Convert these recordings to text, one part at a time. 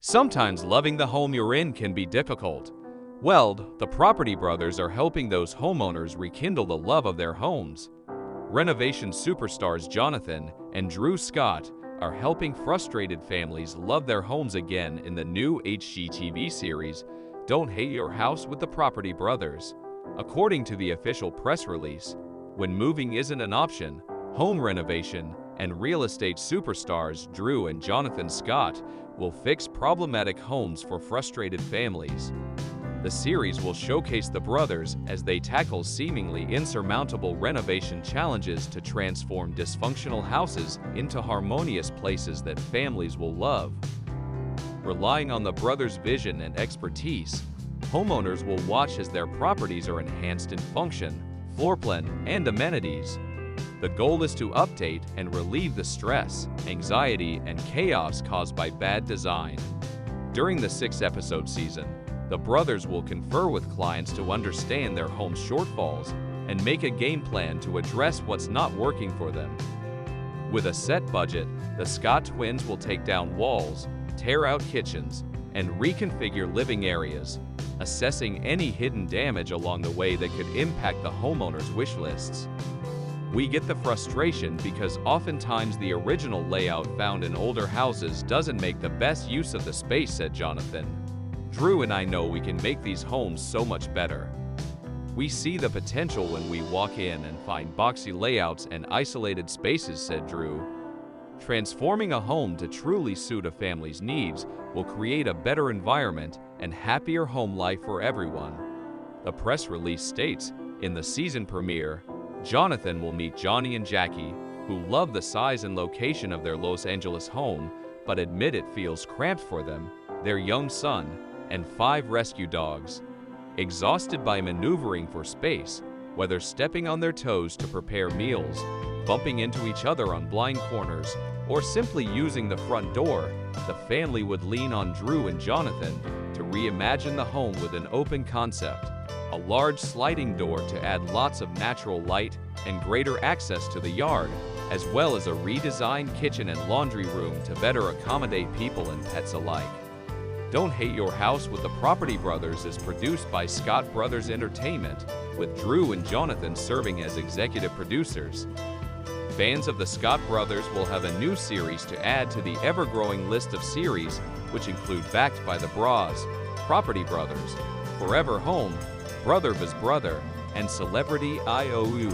Sometimes loving the home you're in can be difficult. Well, the Property Brothers are helping those homeowners rekindle the love of their homes. Renovation superstars Jonathan and Drew Scott are helping frustrated families love their homes again in the new HGTV series, Don't Hate Your House with the Property Brothers. According to the official press release, when moving isn't an option, home renovation and real estate superstars Drew and Jonathan Scott will fix problematic homes for frustrated families. The series will showcase the brothers as they tackle seemingly insurmountable renovation challenges to transform dysfunctional houses into harmonious places that families will love. Relying on the brothers' vision and expertise, homeowners will watch as their properties are enhanced in function, floor plan, and amenities. The goal is to update and relieve the stress, anxiety, and chaos caused by bad design. During the 6-episode season, the brothers will confer with clients to understand their home's shortfalls and make a game plan to address what's not working for them. With a set budget, the Scott twins will take down walls, tear out kitchens, and reconfigure living areas, assessing any hidden damage along the way that could impact the homeowner's wish lists. We get the frustration because oftentimes the original layout found in older houses doesn't make the best use of the space, said Jonathan. Drew and I know we can make these homes so much better. We see the potential when we walk in and find boxy layouts and isolated spaces, said Drew. Transforming a home to truly suit a family's needs will create a better environment and happier home life for everyone. The press release states, in the season premiere, Jonathan will meet Johnny and Jackie, who love the size and location of their Los Angeles home, but admit it feels cramped for them, their young son, and 5 rescue dogs. Exhausted by maneuvering for space, whether stepping on their toes to prepare meals, bumping into each other on blind corners, or simply using the front door, the family would lean on Drew and Jonathan to reimagine the home with an open concept. A large sliding door to add lots of natural light and greater access to the yard, as well as a redesigned kitchen and laundry room to better accommodate people and pets alike. Don't Hate Your House with the Property Brothers is produced by Scott Brothers Entertainment, with Drew and Jonathan serving as executive producers. Fans of the Scott Brothers will have a new series to add to the ever-growing list of series, which include Backed by the Bras, Property Brothers, Forever Home, Brother vs. Brother, and Celebrity IOU.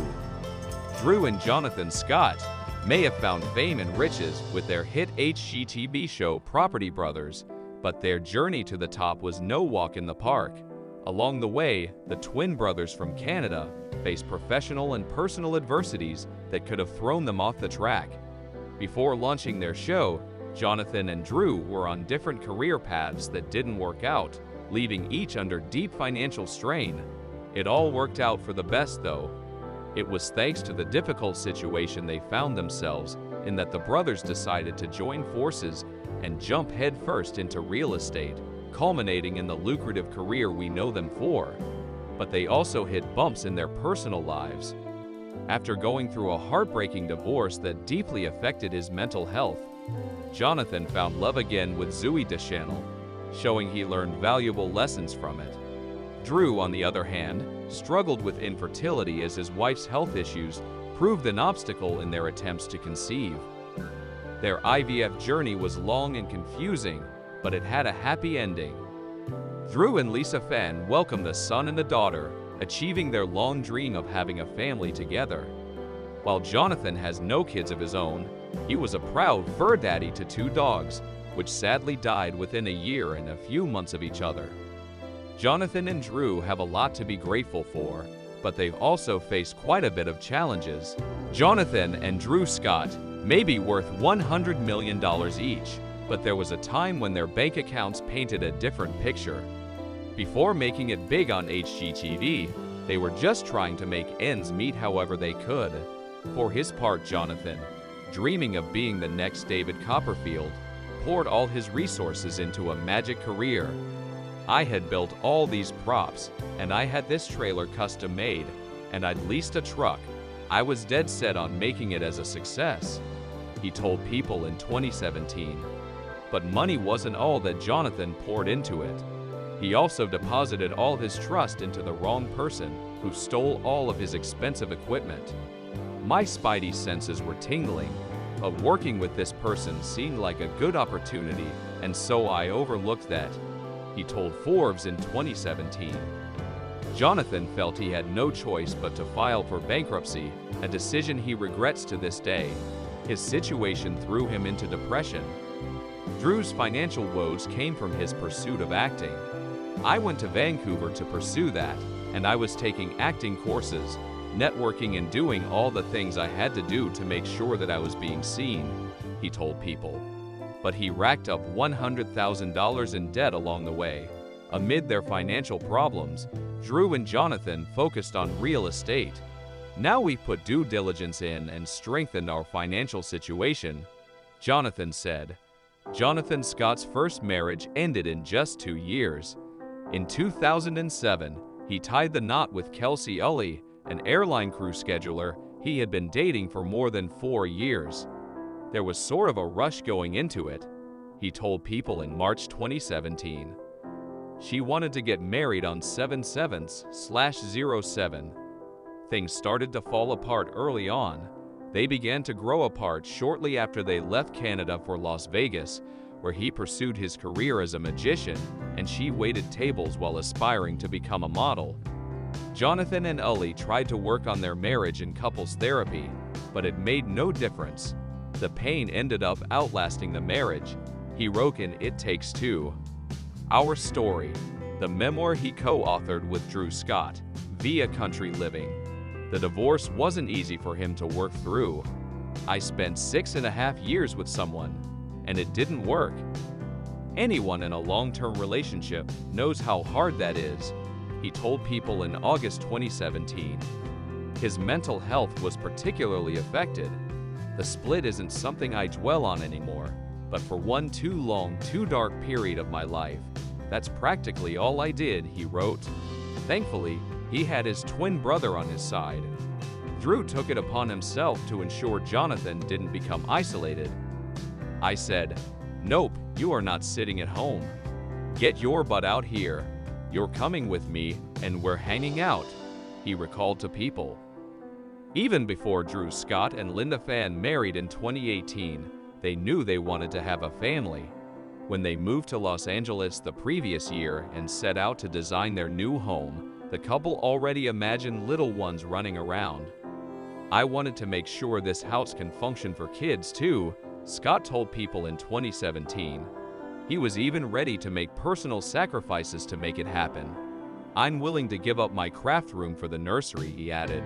Drew and Jonathan Scott may have found fame and riches with their hit HGTV show Property Brothers, but their journey to the top was no walk in the park. Along the way, the twin brothers from Canada faced professional and personal adversities that could have thrown them off the track. Before launching their show, Jonathan and Drew were on different career paths that didn't work out, leaving each under deep financial strain. It all worked out for the best, though. It was thanks to the difficult situation they found themselves in that the brothers decided to join forces and jump headfirst into real estate, culminating in the lucrative career we know them for. But they also hit bumps in their personal lives. After going through a heartbreaking divorce that deeply affected his mental health, Jonathan found love again with Zooey Deschanel, showing he learned valuable lessons from it. Drew, on the other hand, struggled with infertility as his wife's health issues proved an obstacle in their attempts to conceive. Their IVF journey was long and confusing, but it had a happy ending. Drew and Lisa Fenn welcomed a son and a daughter, achieving their long dream of having a family together. While Jonathan has no kids of his own, he was a proud fur daddy to 2 dogs, which sadly died within a year and a few months of each other. Jonathan and Drew have a lot to be grateful for, but they've also faced quite a bit of challenges. Jonathan and Drew Scott may be worth $100 million each, but there was a time when their bank accounts painted a different picture. Before making it big on HGTV, they were just trying to make ends meet however they could. For his part, Jonathan, dreaming of being the next David Copperfield, poured all his resources into a magic career. I had built all these props, and I had this trailer custom made, and I'd leased a truck. I was dead set on making it as a success, he told People in 2017. But money wasn't all that Jonathan poured into it. He also deposited all his trust into the wrong person, who stole all of his expensive equipment. My spidey senses were tingling, but working with this person seemed like a good opportunity, and so I overlooked that, he told Forbes in 2017. Jonathan felt he had no choice but to file for bankruptcy, a decision he regrets to this day. His situation threw him into depression. Drew's financial woes came from his pursuit of acting. I went to Vancouver to pursue that, and I was taking acting courses, networking, and doing all the things I had to do to make sure that I was being seen, he told People. But he racked up $100,000 in debt along the way. Amid their financial problems, Drew and Jonathan focused on real estate. Now we've put due diligence in and strengthened our financial situation, Jonathan said. Jonathan Scott's first marriage ended in just 2 years. In 2007, he tied the knot with Kelsey Ulley, an airline crew scheduler he had been dating for more than 4 years. There was sort of a rush going into it, he told People in March 2017. She wanted to get married on 7/7/07. Things started to fall apart early on. They began to grow apart shortly after they left Canada for Las Vegas, where he pursued his career as a magician, and she waited tables while aspiring to become a model. Jonathan and Ulley tried to work on their marriage in couples therapy, but it made no difference. The pain ended up outlasting the marriage, he wrote in It Takes Two. Our Story, the memoir he co-authored with Drew Scott, via Country Living. The divorce wasn't easy for him to work through. I spent 6.5 years with someone, and it didn't work. Anyone in a long-term relationship knows how hard that is, he told People in August 2017. His mental health was particularly affected. The split isn't something I dwell on anymore, but for one too long, too dark period of my life, that's practically all I did, he wrote. Thankfully, he had his twin brother on his side. Drew took it upon himself to ensure Jonathan didn't become isolated. I said, "Nope, you are not sitting at home. Get your butt out here. You're coming with me, and we're hanging out," he recalled to People. Even before Drew Scott and Linda Fan married in 2018, they knew they wanted to have a family. When they moved to Los Angeles the previous year and set out to design their new home, the couple already imagined little ones running around. "I wanted to make sure this house can function for kids too," Scott told People in 2017. He was even ready to make personal sacrifices to make it happen. "I'm willing to give up my craft room for the nursery," he added.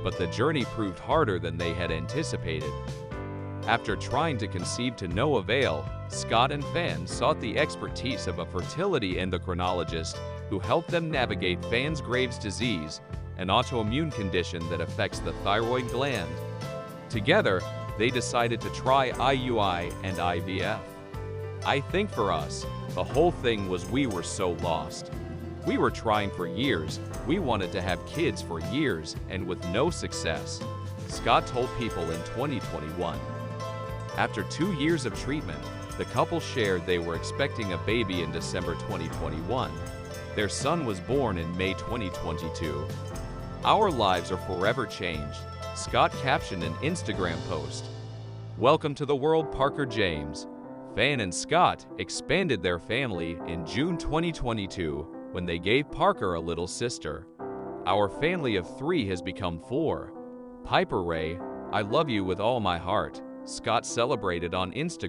But the journey proved harder than they had anticipated. After trying to conceive to no avail, Scott and Fan sought the expertise of a fertility endocrinologist who helped them navigate Fan's Graves' disease, an autoimmune condition that affects the thyroid gland. Together, they decided to try IUI and IVF. I think for us, the whole thing was we were so lost. We were trying for years, we wanted to have kids for years, and with no success, Scott told People in 2021. After 2 years of treatment, the couple shared they were expecting a baby in December 2021. Their son was born in May 2022. "Our lives are forever changed," Scott captioned an Instagram post. "Welcome to the world, Parker James." Fan and Scott expanded their family in June 2022 when they gave Parker a little sister. "Our family of 3 has become 4. Piper Ray, I love you with all my heart," Scott celebrated on Instagram.